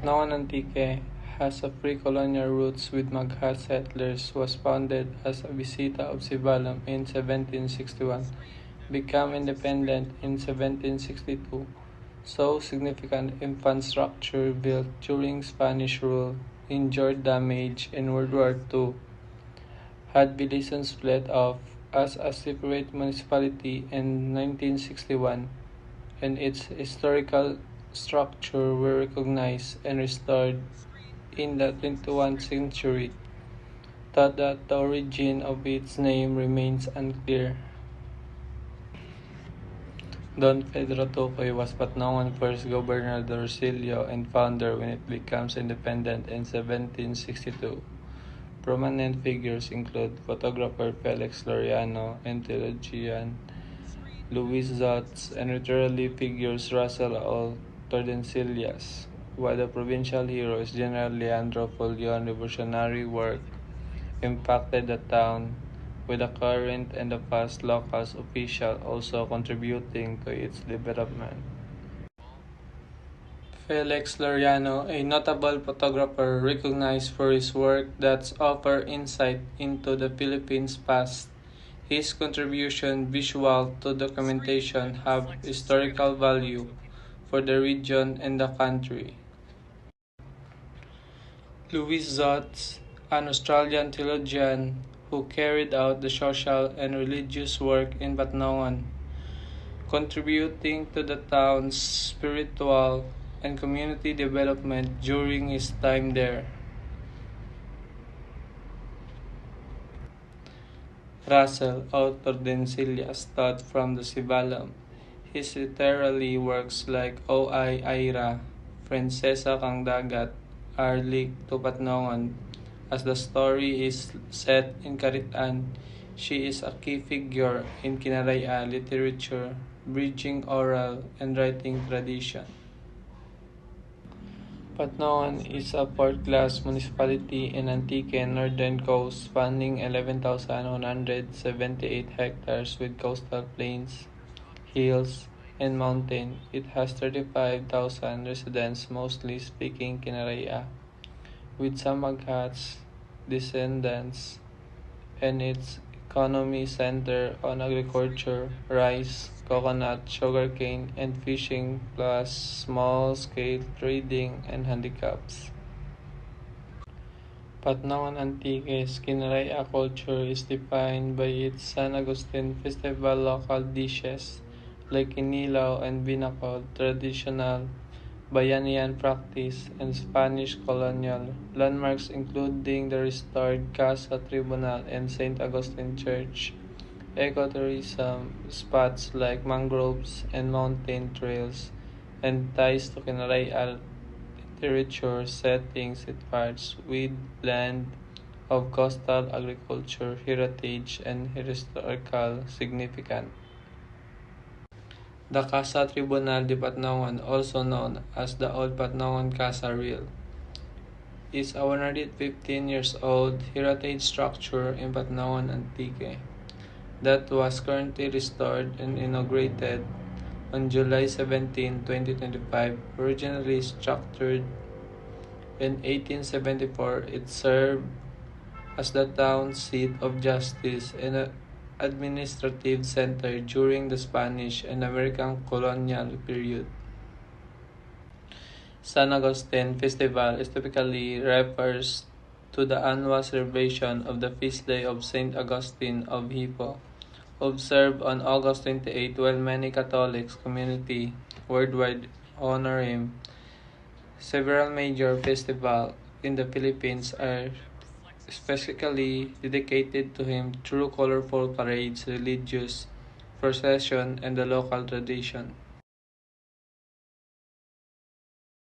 Patnawan Antique has a pre-colonial roots with Magha settlers, was founded as a visita of Sibalam in 1761, became independent in 1762, saw significant infrastructure built during Spanish rule, endured damage in World War II, had Bilisan split off as a separate municipality in 1961, and its historical structure were recognized and restored in the 21st century, thought that the origin of its name remains unclear. Don Pedro Tucoy was Patnawan's first governor de Rosillo and founder when it becomes independent in 1762. Prominent figures include photographer Felix Loriano and theologian Luis Zotz, and literary figures Russell L. Tordesillas, while the provincial hero is General Leandro Follion. Revolutionary work impacted the town, with the current and the past local officials also contributing to its development. Felix Loriano, a notable photographer recognized for his work that offer insight into the Philippines' past. His contribution visual to documentation have historical value for the region and the country. Louis Zotz, an Australian theologian who carried out the social and religious work in Batnawan, contributing to the town's spiritual and community development during his time there. Russell, author Dencilias, taught from the Sibalam. His literary works like O Ay Aira, Prinsesa Kang Dagat are linked to Patnawan. As the story is set in Caritan, she is a key figure in Kinaraya literature, bridging oral and writing tradition. Patnawan is a fourth-class municipality in Antique northern coast, spanning 11,178 hectares with coastal plains, hills, and mountain. It has 35,000 residents, mostly speaking Kinaraya, with some Maghats descendants, and its economy center on agriculture, rice, coconut, sugarcane, and fishing, plus small-scale trading and handicrafts. Patnawan Antique's Kinaraya culture is defined by its San Agustin Festival, local dishes like Inilaw and Binacol, traditional Bayanihan practice, and Spanish colonial landmarks including the restored Casa Tribunal and St. Augustine Church. Ecotourism spots like mangroves and mountain trails, and ties to Kinaraya literature settings it parts with blend of coastal agriculture, heritage, and historical significance. The Casa Tribunal de Patnawan, also known as the Old Patnawan Casa Real, is a 115 years old heritage structure in Patnawan Antique that was currently restored and inaugurated on July 17, 2025. Originally structured in 1874, it served as the town seat of justice and an administrative center during the Spanish and American colonial period. San Agustin Festival is typically refers to the annual celebration of the feast day of Saint Augustine of Hippo, observed on August 28, while many Catholics community worldwide honor him. Several major festivals in the Philippines are specifically dedicated to him through colorful parades, religious procession, and the local tradition.